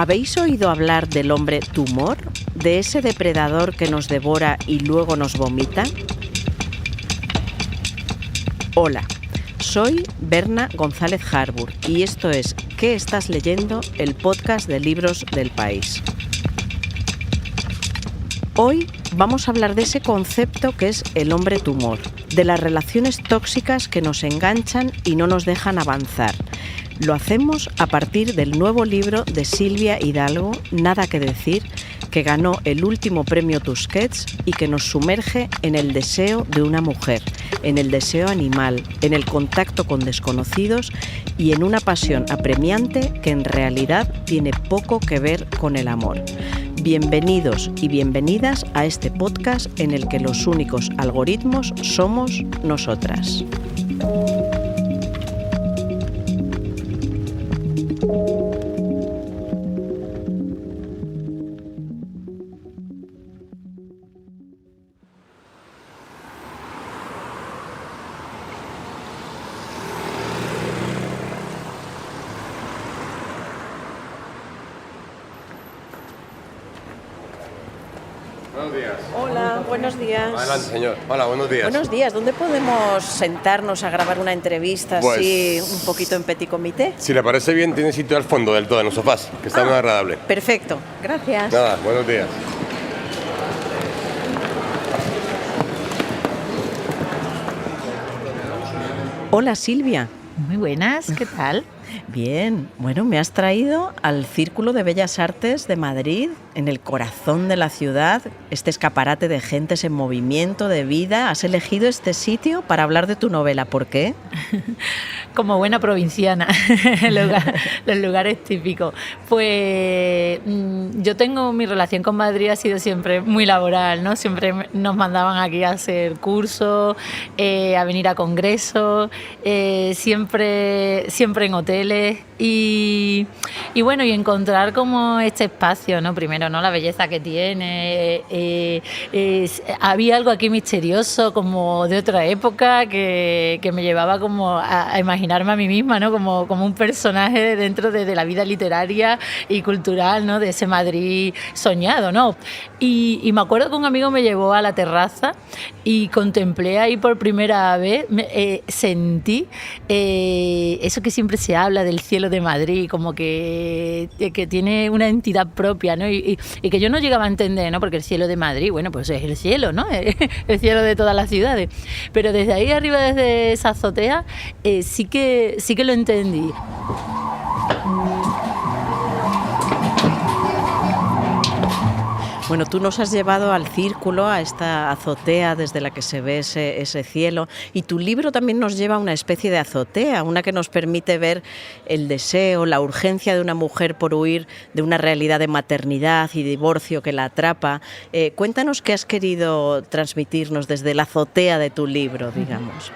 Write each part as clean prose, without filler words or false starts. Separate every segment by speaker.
Speaker 1: ¿Habéis oído hablar del hombre tumor? ¿De ese depredador que nos devora y luego nos vomita? Hola, soy Berna González Harbour y esto es ¿Qué estás leyendo?, el podcast de libros del país. Hoy vamos a hablar de ese concepto que es el hombre tumor, de las relaciones tóxicas que nos enganchan y no nos dejan avanzar. Lo hacemos a partir del nuevo libro de Silvia Hidalgo, Nada que decir, que ganó el último premio Tusquets y que nos sumerge en el deseo de una mujer, en el deseo animal, en el contacto con desconocidos y en una pasión apremiante que en realidad tiene poco que ver con el amor. Bienvenidos y bienvenidas a este podcast en el que los únicos algoritmos somos nosotras.
Speaker 2: Buenos días.
Speaker 1: Hola, buenos días.
Speaker 2: Adelante, señor. Hola, buenos días.
Speaker 1: Buenos días. ¿Dónde podemos sentarnos a grabar una entrevista así un poquito en petit comité?
Speaker 2: Si le parece bien, tiene sitio al fondo del todo, en los sofás, que está muy agradable.
Speaker 1: Perfecto, gracias.
Speaker 2: Nada, buenos días.
Speaker 1: Hola Silvia.
Speaker 3: Muy buenas, ¿qué tal?
Speaker 1: Bien, bueno, me has traído al Círculo de Bellas Artes de Madrid, en el corazón de la ciudad, este escaparate de gentes en movimiento, de vida. Has elegido este sitio para hablar de tu novela, ¿por qué?
Speaker 3: Como buena provinciana, los lugares típicos. Pues yo tengo, mi relación con Madrid ha sido siempre muy laboral, ¿no? Siempre nos mandaban aquí a hacer cursos, a venir a congresos, siempre en hoteles y bueno, y encontrar como este espacio, ¿no? Primero, ¿no? La belleza que tiene, había algo aquí misterioso como de otra época que me llevaba como a imaginarme a mí misma, ¿no? Como un personaje dentro de la vida literaria y cultural, ¿no? De ese Madrid soñado, ¿no? Y me acuerdo que un amigo me llevó a la terraza y contemplé ahí por primera vez, sentí eso que siempre se habla del cielo de Madrid, como que tiene una entidad propia, ¿no? Y que yo no llegaba a entender, ¿no? Porque el cielo de Madrid, bueno, pues es el cielo, ¿no? El cielo de todas las ciudades. Pero desde ahí arriba, desde esa azotea, sí que lo entendí.
Speaker 1: Bueno, tú nos has llevado al círculo, a esta azotea desde la que se ve ese cielo, y tu libro también nos lleva a una especie de azotea, una que nos permite ver el deseo, la urgencia de una mujer por huir de una realidad de maternidad y divorcio que la atrapa. Cuéntanos qué has querido transmitirnos desde la azotea de tu libro, digamos.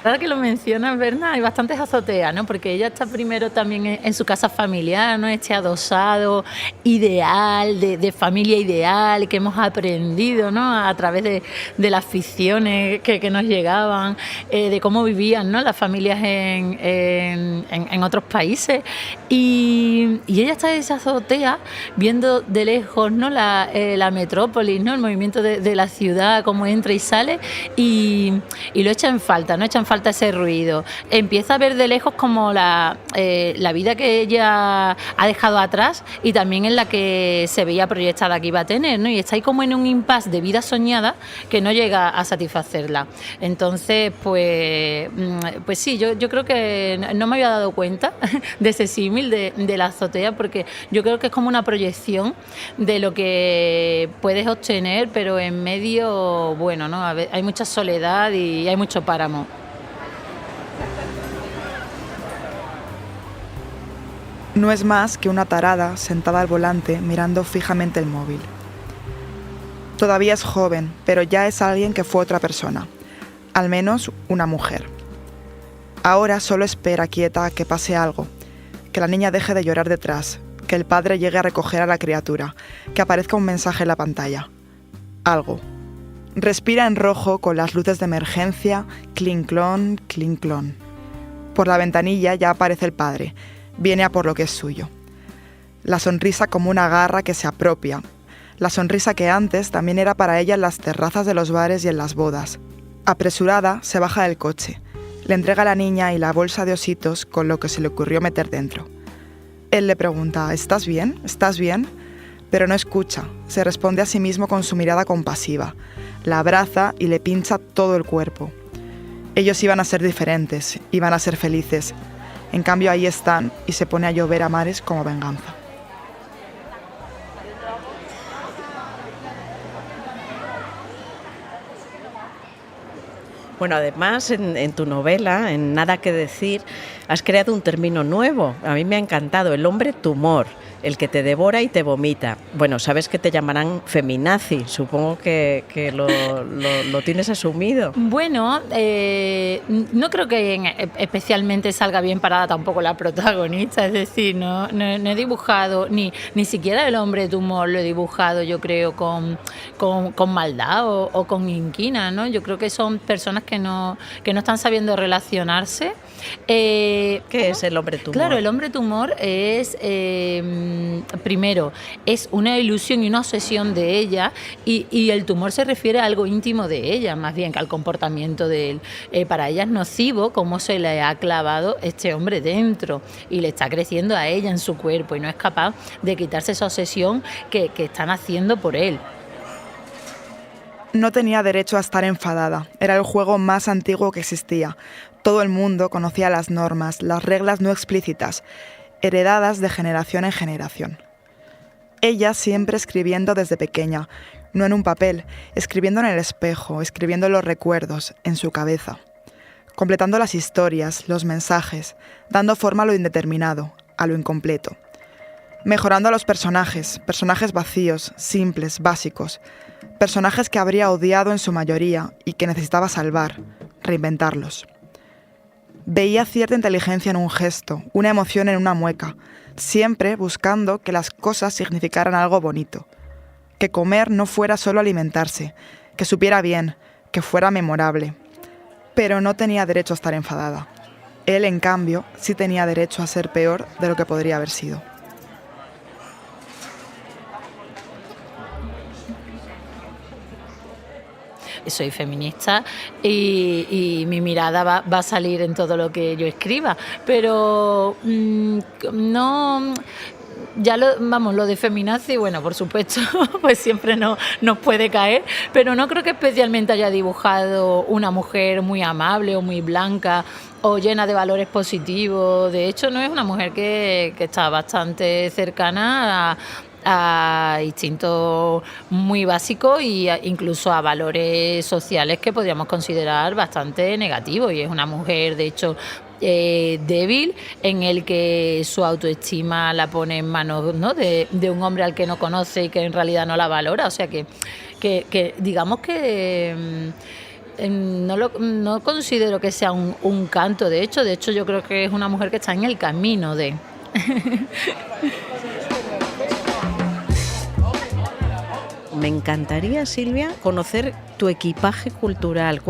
Speaker 3: Ahora que lo mencionas, Berna, hay bastantes azoteas, ¿no? Porque ella está primero también en su casa familiar, ¿no? Este adosado ideal, de familia ideal que hemos aprendido, ¿no? A través de las ficciones que nos llegaban, de cómo vivían, ¿no? Las familias en otros países. Y ella está en esa azotea viendo de lejos, ¿no? La metrópolis, ¿no? El movimiento de la ciudad, cómo entra y sale, y lo echa en falta, ¿no? Echa en falta ese ruido. Empieza a ver de lejos como la vida que ella ha dejado atrás y también en la que se veía proyectada que iba a tener, ¿no? Y está ahí como en un impasse de vida soñada que no llega a satisfacerla. Entonces, pues sí, yo creo que no me había dado cuenta de ese símil de la azotea, porque yo creo que es como una proyección de lo que puedes obtener, pero en medio, bueno, ¿no? Hay mucha soledad y hay mucho páramo.
Speaker 4: No es más que una tarada sentada al volante mirando fijamente el móvil. Todavía es joven, pero ya es alguien que fue otra persona, al menos una mujer. Ahora solo espera quieta a que pase algo, que la niña deje de llorar detrás, que el padre llegue a recoger a la criatura, que aparezca un mensaje en la pantalla. Algo. Respira en rojo con las luces de emergencia, clon. Por la ventanilla ya aparece el padre. Viene a por lo que es suyo. la sonrisa como una garra que se apropia, la sonrisa que antes también era para ella en las terrazas de los bares y en las bodas. Apresurada, se baja del coche, le entrega a la niña y la bolsa de ositos con lo que se le ocurrió meter dentro. Él le pregunta, ¿estás bien? ¿Estás bien? Pero no escucha, se responde a sí mismo con su mirada compasiva, la abraza y le pincha todo el cuerpo. Ellos iban a ser diferentes, iban a ser felices. En cambio ahí están y se pone a llover a mares como venganza.
Speaker 1: Bueno, además en tu novela, en Nada que decir, has creado un término nuevo. A mí me ha encantado, el hombre tumor, el que te devora y te vomita. Bueno, sabes que te llamarán feminazi, supongo que lo tienes asumido.
Speaker 3: Bueno, no creo que especialmente salga bien parada tampoco la protagonista, es decir, no he dibujado, ni siquiera el hombre tumor lo he dibujado, yo creo, con maldad o con inquina, ¿no? Yo creo que son personas que no están sabiendo relacionarse.
Speaker 1: ¿Qué es el hombre tumor?
Speaker 3: Claro, el hombre tumor es, primero, es una ilusión y una obsesión de ella, y el tumor se refiere a algo íntimo de ella, más bien que al comportamiento de él. Para ella es nocivo cómo se le ha clavado este hombre dentro y le está creciendo a ella en su cuerpo y no es capaz de quitarse esa obsesión que están haciendo por él.
Speaker 4: No tenía derecho a estar enfadada. Era el juego más antiguo que existía. Todo el mundo conocía las normas, las reglas no explícitas, heredadas de generación en generación. Ella siempre escribiendo desde pequeña, no en un papel, escribiendo en el espejo, escribiendo los recuerdos, en su cabeza. Completando las historias, los mensajes, dando forma a lo indeterminado, a lo incompleto. Mejorando a los personajes vacíos, simples, básicos. Personajes que habría odiado en su mayoría y que necesitaba salvar, reinventarlos. Veía cierta inteligencia en un gesto, una emoción en una mueca, siempre buscando que las cosas significaran algo bonito. Que comer no fuera solo alimentarse, que supiera bien, que fuera memorable. Pero no tenía derecho a estar enfadada. Él, en cambio, sí tenía derecho a ser peor de lo que podría haber sido.
Speaker 3: Soy feminista y mi mirada va a salir en todo lo que yo escriba, pero no... Ya lo de feminazi, bueno, por supuesto, pues siempre nos puede caer, pero no creo que especialmente haya dibujado una mujer muy amable o muy blanca o llena de valores positivos. De hecho, no es una mujer que está bastante cercana a instintos muy básicos e incluso a valores sociales que podríamos considerar bastante negativos, y es una mujer, de hecho, débil, en el que su autoestima la pone en manos, ¿no?, de un hombre al que no conoce y que en realidad no la valora. O sea que digamos que no considero que sea un canto. De hecho yo creo que es una mujer que está en el camino de...
Speaker 1: Me encantaría, Silvia, conocer tu equipaje cultural.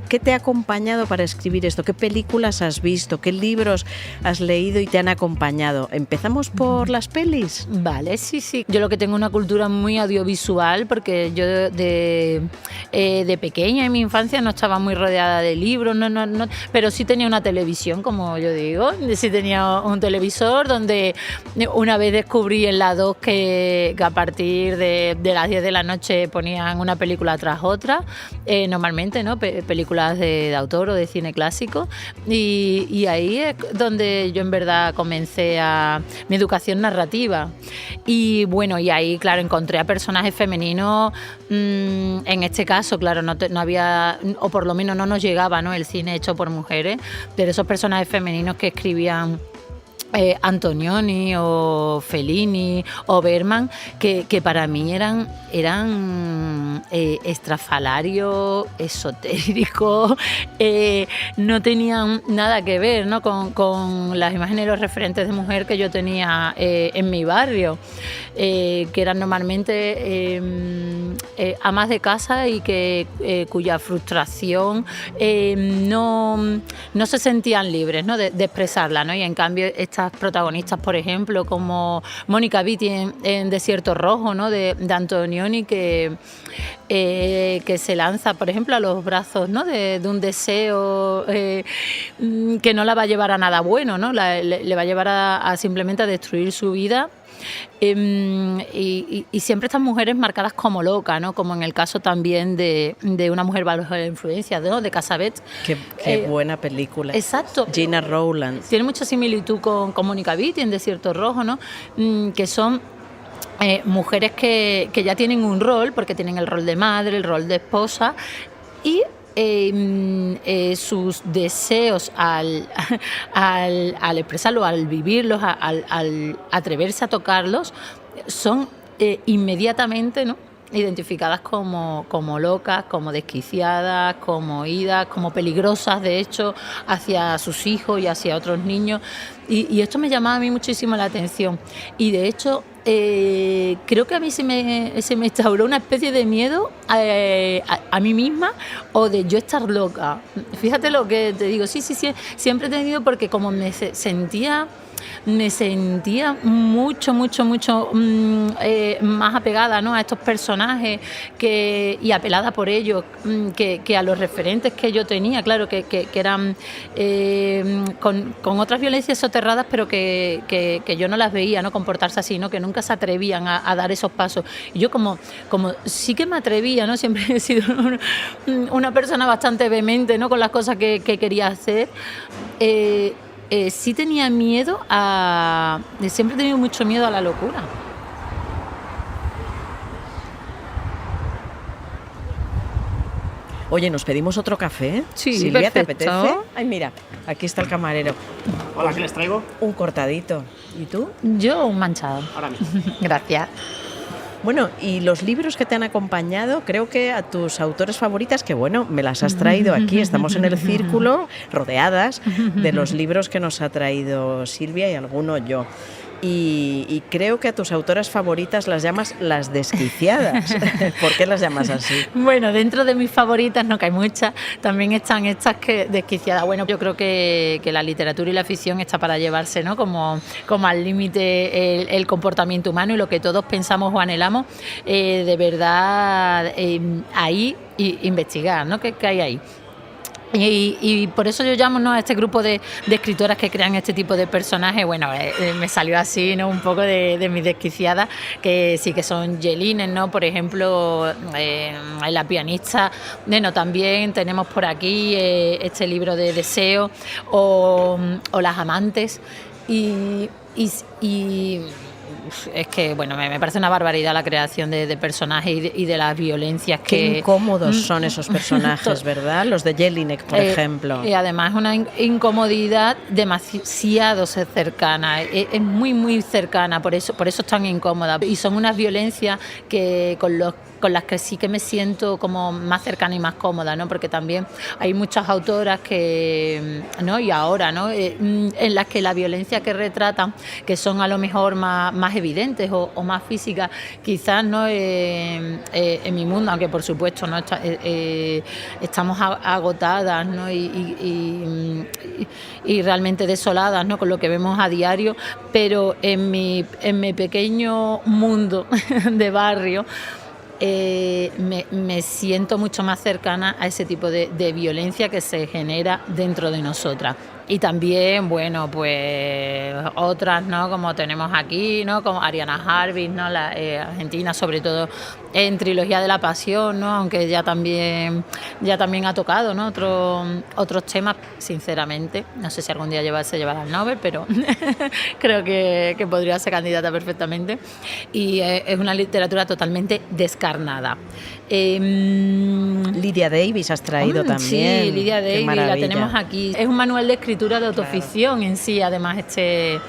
Speaker 1: ¿Qué te ha acompañado para escribir esto? ¿Qué películas has visto? ¿Qué libros has leído y te han acompañado? ¿Empezamos por las pelis?
Speaker 3: Vale, sí. Yo lo que tengo una cultura muy audiovisual, porque yo de pequeña, en mi infancia, no estaba muy rodeada de libros, no, pero sí tenía una televisión, como yo digo. Sí tenía un televisor donde una vez descubrí en la 2 que a partir de las 10 de la noche ponían una película tras otra, normalmente, ¿no?, películas de autor o de cine clásico, y ahí es donde yo en verdad comencé mi educación narrativa. Y bueno, y ahí, claro, encontré a personajes femeninos. En este caso, claro, no había, o por lo menos no nos llegaba, ¿no?, el cine hecho por mujeres, pero esos personajes femeninos que escribían Antonioni o Fellini o Bergman, que para mí eran estrafalarios, esotéricos, no tenían nada que ver, ¿no?, con las imágenes y los referentes de mujer que yo tenía en mi barrio, que eran normalmente amas de casa y cuya frustración no se sentían libres, ¿no?, de expresarla, ¿no? Y en cambio esta estas protagonistas, por ejemplo, como Mónica Vitti en Desierto Rojo, ¿no? de Antonioni, que se lanza, por ejemplo, a los brazos, ¿no? de un deseo que no la va a llevar a nada bueno, ¿no? Le va a llevar a simplemente a destruir su vida. Y siempre estas mujeres marcadas como locas, ¿no? Como en el caso también de Una mujer bajo la influencia, ¿no? De Cassavetes.
Speaker 1: Qué buena película.
Speaker 3: Exacto.
Speaker 1: Gina Rowlands.
Speaker 3: Tiene mucha similitud con Mónica Vitti en Desierto Rojo, ¿no? Que son mujeres que ya tienen un rol, porque tienen el rol de madre, el rol de esposa, y sus deseos al expresarlo, al vivirlos, al atreverse a tocarlos, son inmediatamente, ¿no? identificadas como locas, como desquiciadas, como idas, como peligrosas, de hecho, hacia sus hijos y hacia otros niños. Y esto me llamaba a mí muchísimo la atención. Y de hecho, creo que a mí se me instauró una especie de miedo a mí misma, o de yo estar loca. Fíjate lo que te digo, sí, siempre he tenido, porque como me sentía mucho más apegada, ¿no? a estos personajes y apelada por ellos, que a los referentes que yo tenía, claro, que eran con otras violencias soterradas, pero que yo no las veía, ¿no? comportarse así, ¿no? que nunca se atrevían a dar esos pasos. Y yo como sí que me atrevía, ¿no? siempre he sido una persona bastante vehemente, ¿no? con las cosas que quería hacer. Sí tenía miedo siempre he tenido mucho miedo a la locura.
Speaker 1: Oye, ¿nos pedimos otro café?
Speaker 3: Sí,
Speaker 1: Silvia,
Speaker 3: perfecto.
Speaker 1: ¿te apetece? Ay, mira, aquí está el camarero.
Speaker 5: Hola, ¿qué les traigo?
Speaker 1: Un cortadito. ¿Y tú?
Speaker 3: Yo un manchado.
Speaker 5: Ahora mismo.
Speaker 3: Gracias.
Speaker 1: Bueno, y los libros que te han acompañado, creo que a tus autores favoritas, que bueno, me las has traído aquí, estamos en el círculo, rodeadas de los libros que nos ha traído Silvia y alguno yo. Y creo que a tus autoras favoritas las llamas las desquiciadas. ¿Por qué las llamas así?
Speaker 3: Bueno, dentro de mis favoritas, no que hay muchas, también están estas que desquiciadas. Bueno, yo creo que la literatura y la ficción está para llevarse, ¿no? como al límite el comportamiento humano y lo que todos pensamos o anhelamos, de verdad, ahí investigar, ¿no? ¿Qué hay ahí? Y por eso yo llamo, ¿no? a este grupo de escritoras que crean este tipo de personajes. Bueno, me salió así, ¿no? un poco de mis desquiciadas, que sí que son Yelines, ¿no? Por ejemplo, la pianista. Bueno, también tenemos por aquí este libro de Deseo o Las amantes. Y es que, bueno, me parece una barbaridad la creación de personajes y de las violencias que...
Speaker 1: Qué incómodos son esos personajes, ¿verdad? Los de Jelinek, por ejemplo.
Speaker 3: Y además una incomodidad demasiado cercana, es muy cercana, por eso es tan incómoda. Y son unas violencias que con las que sí que me siento como más cercana y más cómoda, ¿no? Porque también hay muchas autoras que, ¿no? y ahora, ¿no? En las que la violencia que retratan, que son a lo mejor más evidentes o más físicas, quizás no en mi mundo, aunque por supuesto no estamos agotadas, ¿no? y realmente desoladas, ¿no? con lo que vemos a diario, pero en mi pequeño mundo de barrio, me siento mucho más cercana a ese tipo de violencia que se genera dentro de nosotras. Y también, bueno, pues otras, ¿no? Como tenemos aquí, ¿no? Como Ariana Harvis, ¿no? La argentina, sobre todo en Trilogía de la Pasión, ¿no? Aunque ya también ha tocado, ¿no? Otros temas, sinceramente. No sé si algún día se llevará el Nobel, pero creo que podría ser candidata perfectamente. Y es una literatura totalmente descarnada.
Speaker 1: Lidia Davis has traído también.
Speaker 3: Sí, Lidia Davis, la tenemos aquí. Es un manual de escritura de autoficción, claro. En sí, además, este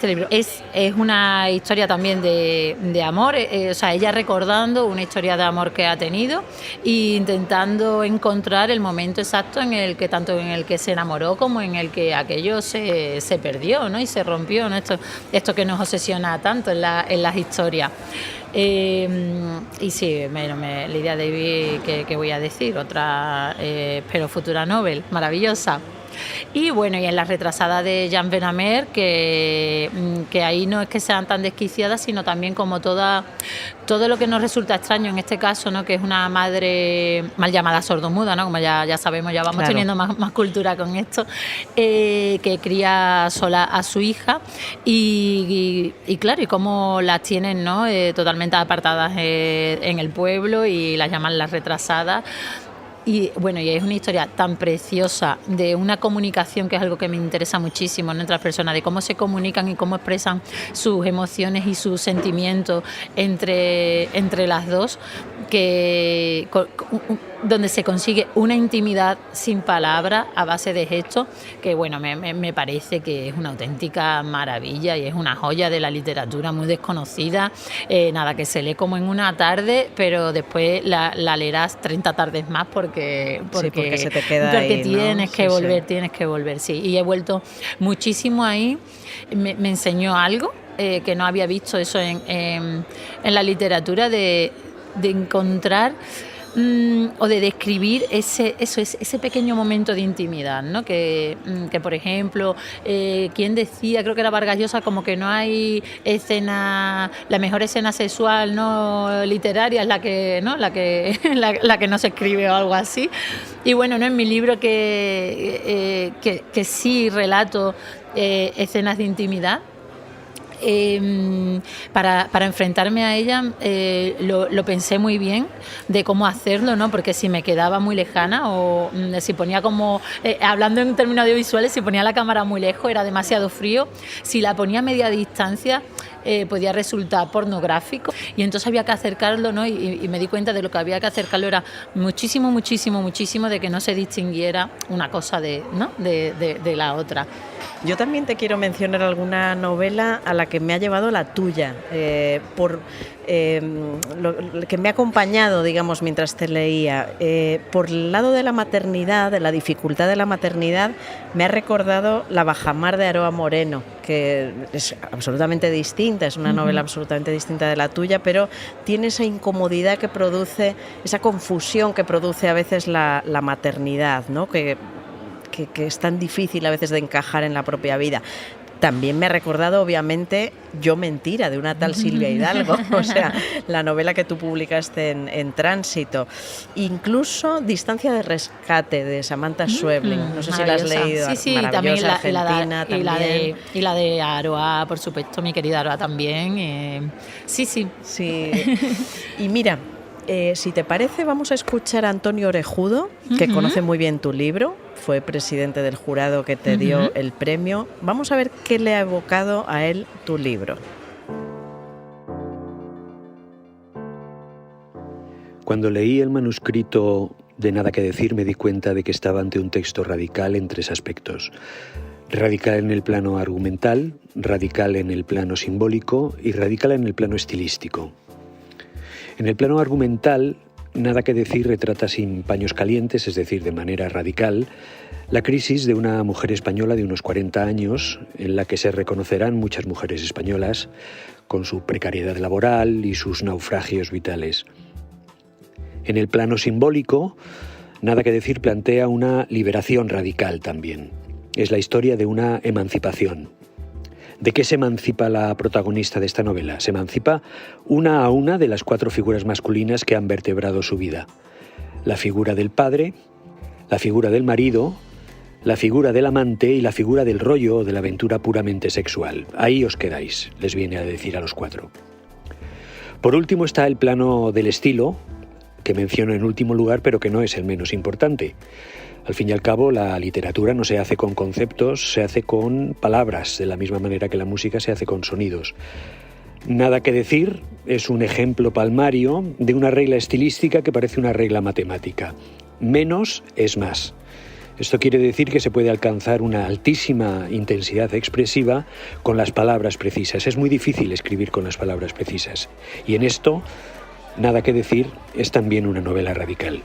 Speaker 3: libro. Es una historia también de amor, o sea, ella recordando una historia de amor que ha tenido e intentando encontrar el momento exacto tanto en el que se enamoró como en el que aquello se perdió, ¿no? Y se rompió, ¿no? Esto que nos obsesiona tanto en las historias. Y sí, Lidia Davis, ¿qué voy a decir? Otra, pero futura Nobel, maravillosa. Y bueno, y en La retrasada de Jean Benamer, que ahí no es que sean tan desquiciadas, sino también como todo lo que nos resulta extraño en este caso, ¿no? Que es una madre mal llamada sordomuda, ¿no? Como ya sabemos, ya vamos teniendo más cultura con esto, que cría sola a su hija y claro, y cómo las tienen, ¿no? Totalmente apartadas en el pueblo y las llaman las retrasadas. Y bueno, y es una historia tan preciosa de una comunicación, que es algo que me interesa muchísimo, ¿no? Entre las personas, de cómo se comunican y cómo expresan sus emociones y sus sentimientos entre las dos, donde se consigue una intimidad sin palabras a base de gestos, que bueno, me parece que es una auténtica maravilla y es una joya de la literatura muy desconocida, nada, que se lee como en una tarde, pero después la leerás 30 tardes más porque
Speaker 1: se te queda
Speaker 3: porque
Speaker 1: ahí,
Speaker 3: tienes
Speaker 1: ¿no?
Speaker 3: que volver, tienes que volver, sí. Y he vuelto muchísimo ahí, me enseñó algo que no había visto eso en la literatura, de encontrar o de describir ese pequeño momento de intimidad, ¿no? Que por ejemplo, quien decía, creo que era Vargas Llosa, como que no hay escena, la mejor escena sexual no literaria es la que no se escribe o algo así. Y bueno, no, en mi libro que sí relato escenas de intimidad, para enfrentarme a ella lo pensé muy bien de cómo hacerlo, ¿no? Porque si me quedaba muy lejana o si ponía como, hablando en términos audiovisuales, si ponía la cámara muy lejos era demasiado frío, si la ponía a media distancia podía resultar pornográfico, y entonces había que acercarlo, ¿no? Y me di cuenta de lo que había que acercarlo era muchísimo de que no se distinguiera una cosa de la otra.
Speaker 1: Yo también te quiero mencionar alguna novela a la que me ha llevado la tuya, lo que me ha acompañado, digamos, mientras te leía. Por el lado de la maternidad, de la dificultad de la maternidad, me ha recordado La bajamar de Aroa Moreno, que es absolutamente distinta, es una novela absolutamente distinta de la tuya, pero tiene esa incomodidad que produce, esa confusión que produce a veces la maternidad, ¿no? Que es tan difícil a veces de encajar en la propia vida. También me ha recordado, obviamente, Yo mentira, de una tal Silvia Hidalgo, o sea, la novela que tú publicaste en Tránsito. Incluso Distancia de rescate, de Samantha Schweblin, no sé si la has leído.
Speaker 3: Sí, también y la de Aroa, por supuesto, mi querida Aroa también. Sí.
Speaker 1: Y mira, si te parece, vamos a escuchar a Antonio Orejudo, que conoce muy bien tu libro, fue presidente del jurado que te dio el premio. Vamos a ver qué le ha evocado a él tu libro.
Speaker 5: Cuando leí el manuscrito de Nada que decir, me di cuenta de que estaba ante un texto radical en 3 aspectos. Radical en el plano argumental, radical en el plano simbólico y radical en el plano estilístico. En el plano argumental, Nada que decir retrata sin paños calientes, es decir, de manera radical, la crisis de una mujer española de unos 40 años, en la que se reconocerán muchas mujeres españolas, con su precariedad laboral y sus naufragios vitales. En el plano simbólico, Nada que decir plantea una liberación radical también. Es la historia de una emancipación. ¿De qué se emancipa la protagonista de esta novela? Se emancipa una a una de las 4 figuras masculinas que han vertebrado su vida. La figura del padre, la figura del marido, la figura del amante y la figura del rollo o de la aventura puramente sexual. Ahí os quedáis, les viene a decir a los 4. Por último está el plano del estilo, que menciono en último lugar, pero que no es el menos importante. Al fin y al cabo, la literatura no se hace con conceptos, se hace con palabras, de la misma manera que la música se hace con sonidos. Nada que decir es un ejemplo palmario de una regla estilística que parece una regla matemática. Menos es más. Esto quiere decir que se puede alcanzar una altísima intensidad expresiva con las palabras precisas. Es muy difícil escribir con las palabras precisas. Y en esto, Nada que decir es también una novela radical.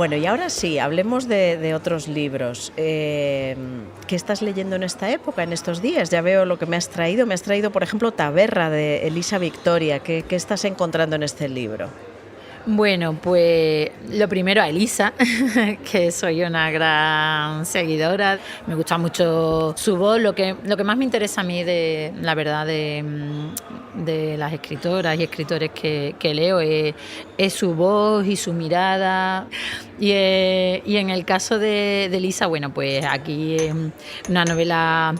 Speaker 1: Bueno, y ahora sí, hablemos de otros libros. ¿Qué estás leyendo en esta época, en estos días? Ya veo lo que me has traído. Me has traído, por ejemplo, Taberra, de Elisa Victoria. ¿Qué estás encontrando en este libro?
Speaker 3: Bueno, pues lo primero a Elisa, que soy una gran seguidora. Me gusta mucho su voz. Lo que más me interesa a mí, la verdad, de las escritoras y escritores que leo es su voz y su mirada. Y en el caso de Elisa, bueno, pues aquí es una novela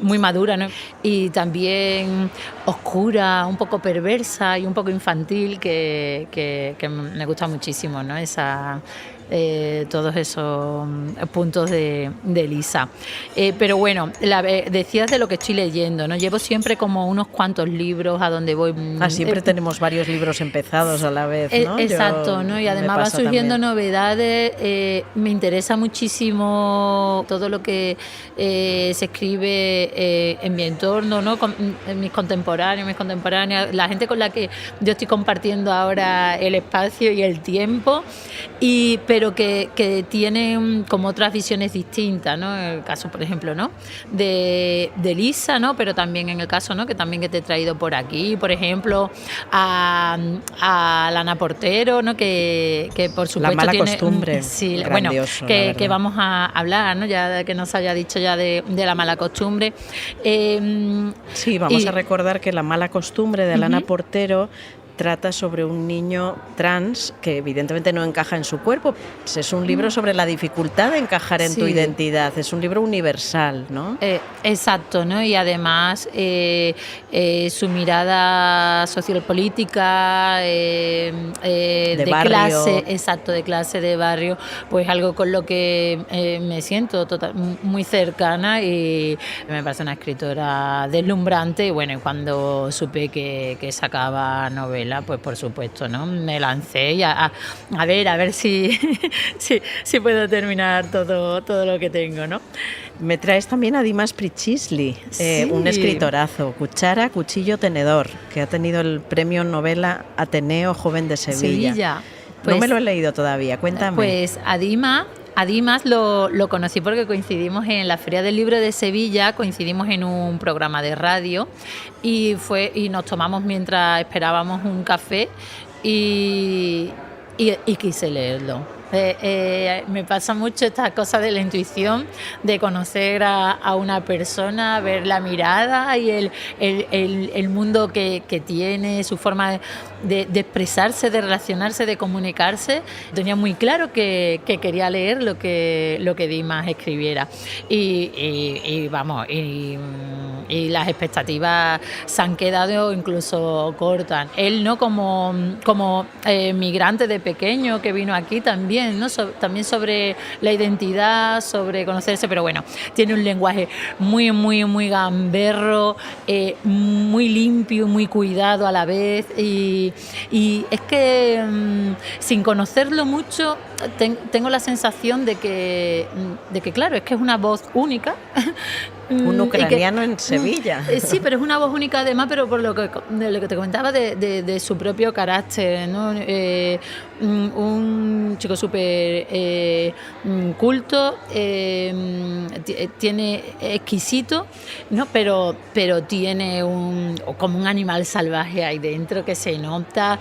Speaker 3: muy madura, ¿no? Y también oscura, un poco perversa y un poco infantil, que me gusta muchísimo, ¿no? Todos esos puntos de Elisa. Pero bueno, decías de lo que estoy leyendo, ¿no? Llevo siempre como unos cuantos libros a donde voy.
Speaker 1: Siempre tenemos varios libros empezados a la vez, ¿no?
Speaker 3: Exacto, ¿no? Y además va surgiendo novedades. Me interesa muchísimo todo lo que se escribe en mi entorno, ¿no? En mis contemporáneas, la gente con la que yo estoy compartiendo ahora el espacio y el tiempo, pero que tienen como otras visiones distintas, ¿no? En el caso, por ejemplo, ¿no? de Elisa, ¿no? Pero también en el caso, ¿no? que te he traído por aquí, por ejemplo, a Lana Portero, ¿no? que por supuesto
Speaker 1: La mala
Speaker 3: tiene
Speaker 1: costumbre.
Speaker 3: Sí, bueno, que vamos a hablar, ¿no? Ya que nos haya dicho ya de la mala costumbre.
Speaker 1: Sí, vamos a recordar que La mala costumbre de Lana Portero trata sobre un niño trans que evidentemente no encaja en su cuerpo. Es un libro sobre la dificultad de encajar en tu identidad. Es un libro universal, ¿no?
Speaker 3: Exacto, ¿no? Y además su mirada sociopolítica, de
Speaker 1: barrio.
Speaker 3: clase, exacto, de clase, de barrio, pues algo con lo que me siento muy cercana, y me parece una escritora deslumbrante. Y bueno, cuando supe que sacaba novela, pues por supuesto, ¿no? Me lancé y a ver si puedo terminar todo lo que tengo, ¿no?
Speaker 1: Me traes también a Dimas Pricisli, un escritorazo, Cuchara, Cuchillo, Tenedor, que ha tenido el premio novela Ateneo Joven de Sevilla.
Speaker 3: Pues,
Speaker 1: no me lo he leído todavía, cuéntame.
Speaker 3: Pues a Dimas lo conocí porque coincidimos en la Feria del Libro de Sevilla, coincidimos en un programa de radio y nos tomamos mientras esperábamos un café y quise leerlo. Me pasa mucho esta cosa de la intuición, de conocer a una persona, ver la mirada y el mundo que tiene, su forma de expresarse, de relacionarse, de comunicarse. Tenía muy claro que quería leer lo que Dimas escribiera, y las expectativas se han quedado incluso cortas. Él, ¿no? como migrante de pequeño que vino aquí también, ¿no? También sobre la identidad, sobre conocerse, pero bueno, tiene un lenguaje muy, muy, muy gamberro, muy limpio, muy cuidado a la vez, y es que sin conocerlo mucho tengo la sensación de que claro, es que es una voz única.
Speaker 1: Un ucraniano en Sevilla.
Speaker 3: Sí, pero es una voz única además, pero por lo que te comentaba de su propio carácter, ¿no? Un chico súper culto, tiene exquisito, ¿no? Pero tiene como un animal salvaje ahí dentro que se nota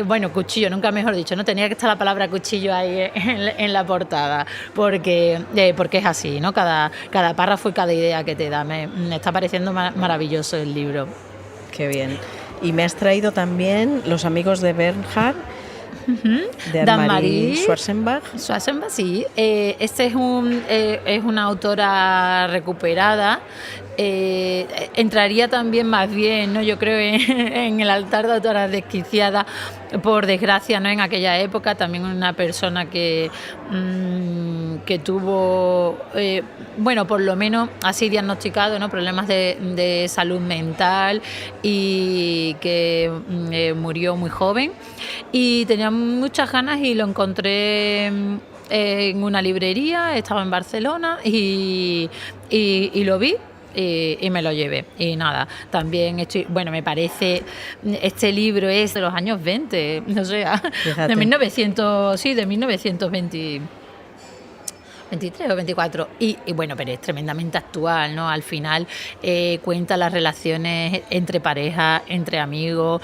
Speaker 3: bueno, cuchillo, nunca mejor dicho, no tenía que estar la palabra cuchillo ahí en la portada, porque es así, ¿no? Cada párrafo y cada idea que te da. Me está pareciendo maravilloso el libro.
Speaker 1: Qué bien. Y me has traído también Los amigos de Bernhard, de Anne-Marie Schwarzenbach.
Speaker 3: Schwarzenbach, sí. Este es una autora recuperada. Entraría también más bien, ¿no? Yo creo en el altar de autoras desquiciadas, por desgracia, ¿no? En aquella época también una persona que tuvo, bueno, por lo menos así diagnosticado, ¿no? Problemas de salud mental, y que murió muy joven, y tenía muchas ganas y lo encontré en una librería, estaba en Barcelona y lo vi. y me lo llevé. Y nada, también me parece, este libro es de los años 20, no sé, de 1920. 23 o 24 y bueno, pero es tremendamente actual, ¿no? Al final cuenta las relaciones entre parejas, entre amigos,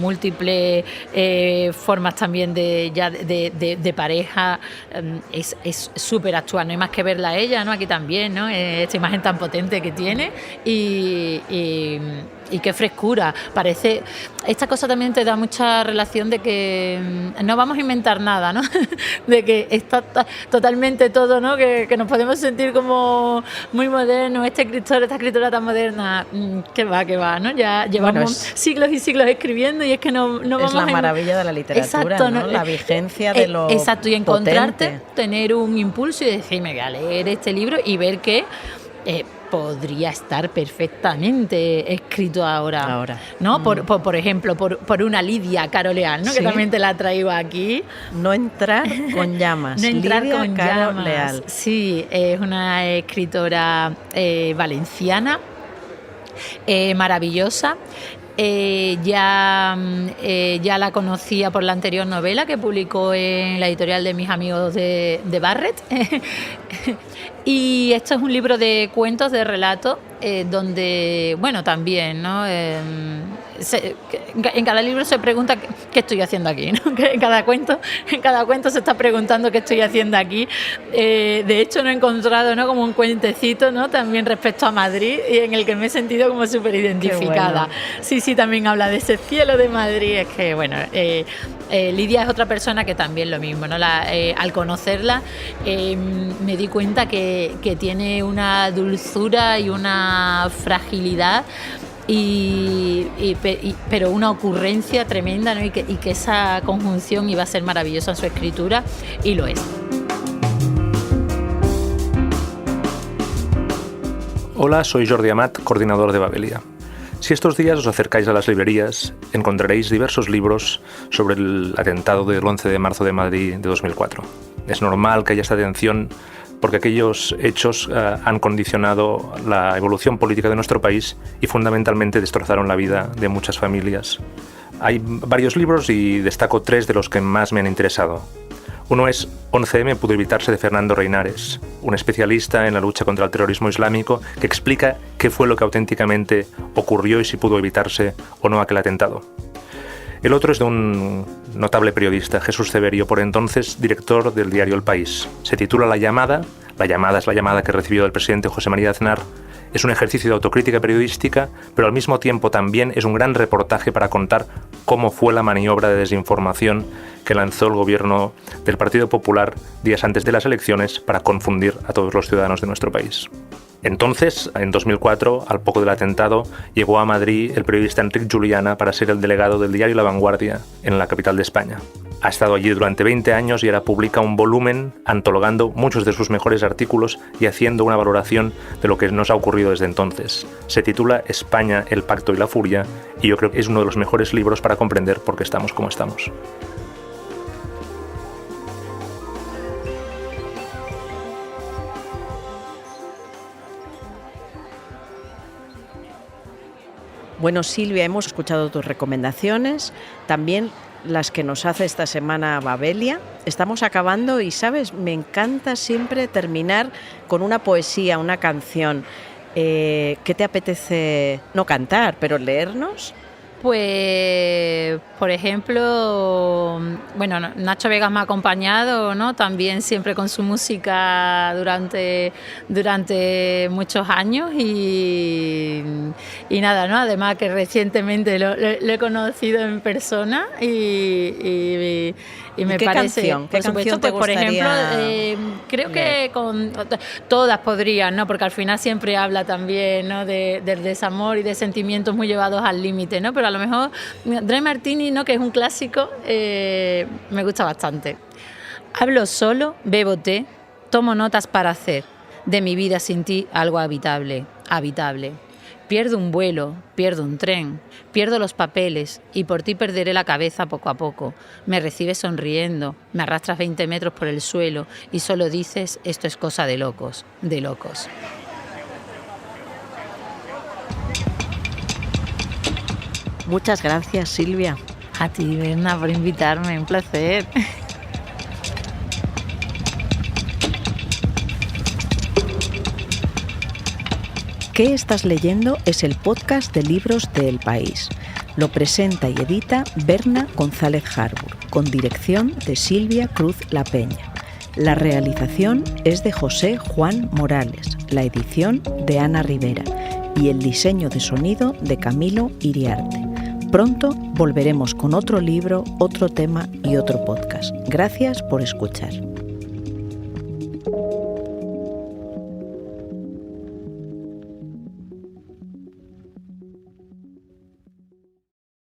Speaker 3: múltiples formas también de pareja. Es súper actual, no hay más que verla a ella, ¿no? Aquí también, ¿no? Esta imagen tan potente que tiene y qué frescura. Parece, esta cosa también te da mucha relación de que no vamos a inventar nada, ¿no? De que está totalmente todo, ¿no? Que nos podemos sentir como muy modernos, esta escritora tan moderna, que va, ¿no? Ya llevamos siglos y siglos escribiendo y es que no vamos a...
Speaker 1: Es la maravilla de la literatura,
Speaker 3: exacto,
Speaker 1: ¿no? La vigencia de lo
Speaker 3: exacto, y encontrarte,
Speaker 1: potente.
Speaker 3: Tener un impulso y decirme, voy a leer este libro y ver que podría estar perfectamente escrito ahora. ¿No? Por ejemplo, por una Lidia Caro Leal, ¿no?
Speaker 1: Sí.
Speaker 3: Que también te la traigo aquí.
Speaker 1: No entrar con llamas.
Speaker 3: No entrar
Speaker 1: Lidia
Speaker 3: con
Speaker 1: Caro
Speaker 3: llamas.
Speaker 1: Leal.
Speaker 3: Sí, es una escritora valenciana, maravillosa. Ya la conocía por la anterior novela que publicó en la editorial de mis amigos de Barret. Y esto es un libro de cuentos, de relatos, donde, bueno, también, ¿no? En cada libro se pregunta qué estoy haciendo aquí, ¿no? En cada cuento se está preguntando qué estoy haciendo aquí. De hecho, no he encontrado, ¿no? Como un cuentecito, ¿no? También respecto a Madrid y en el que me he sentido como súper identificada.
Speaker 1: Bueno.
Speaker 3: Sí, también habla de ese cielo de Madrid. Es que, bueno, Lidia es otra persona que también lo mismo, ¿no? Al conocerla me di cuenta que tiene una dulzura y una fragilidad pero una ocurrencia tremenda, ¿no? y que esa conjunción iba a ser maravillosa en su escritura, y lo es.
Speaker 6: Hola, soy Jordi Amat, coordinador de Babelia. Si estos días os acercáis a las librerías, encontraréis diversos libros sobre el atentado del 11 de marzo de Madrid de 2004. Es normal que haya esta atención porque aquellos hechos han condicionado la evolución política de nuestro país y fundamentalmente destrozaron la vida de muchas familias. Hay varios libros y destaco 3 de los que más me han interesado. Uno es 11M pudo evitarse, de Fernando Reinares, un especialista en la lucha contra el terrorismo islámico que explica qué fue lo que auténticamente ocurrió y si pudo evitarse o no aquel atentado. El otro es de un notable periodista, Jesús Severio, por entonces director del diario El País. Se titula La llamada. La llamada es la llamada que recibió del presidente José María Aznar. Es un ejercicio de autocrítica periodística, pero al mismo tiempo también es un gran reportaje para contar cómo fue la maniobra de desinformación que lanzó el gobierno del Partido Popular días antes de las elecciones para confundir a todos los ciudadanos de nuestro país. Entonces, en 2004, al poco del atentado, llegó a Madrid el periodista Enric Juliana para ser el delegado del diario La Vanguardia en la capital de España. Ha estado allí durante 20 años y ahora publica un volumen antologando muchos de sus mejores artículos y haciendo una valoración de lo que nos ha ocurrido desde entonces. Se titula España, el pacto y la furia, y yo creo que es uno de los mejores libros para comprender por qué estamos como estamos.
Speaker 1: Bueno, Silvia, hemos escuchado tus recomendaciones, también las que nos hace esta semana Babelia. Estamos acabando y, ¿sabes? Me encanta siempre terminar con una poesía, una canción. ¿Qué te apetece? No cantar, pero leernos.
Speaker 3: Pues, por ejemplo, bueno, Nacho Vegas me ha acompañado, ¿no? También siempre con su música durante muchos años y nada, ¿no? Además que recientemente lo he conocido en persona y me
Speaker 1: ¿Qué
Speaker 3: parece,
Speaker 1: canción? ¿Qué
Speaker 3: por supuesto,
Speaker 1: canción te
Speaker 3: pues, por ejemplo,
Speaker 1: gustaría
Speaker 3: creo
Speaker 1: leer?
Speaker 3: que con todas podrían, ¿no? Porque al final siempre habla también, ¿no? Del desamor y de sentimientos muy llevados al límite, ¿no? Pero a lo mejor Dry Martini, ¿no? Que es un clásico, me gusta bastante. Hablo solo, bebo té, tomo notas para hacer de mi vida sin ti algo habitable. Pierdo un vuelo, pierdo un tren, pierdo los papeles y por ti perderé la cabeza poco a poco. Me recibes sonriendo, me arrastras 20 metros por el suelo y solo dices, esto es cosa de locos, de locos.
Speaker 1: Muchas gracias, Silvia.
Speaker 3: A ti, Berna, por invitarme, un placer.
Speaker 1: ¿Qué estás leyendo? Es el podcast de libros de El País. Lo presenta y edita Berna González Harbour, con dirección de Silvia Cruz La Peña. La realización es de José Juan Morales, la edición de Ana Rivera y el diseño de sonido de Camilo Iriarte. Pronto volveremos con otro libro, otro tema y otro podcast. Gracias por escuchar.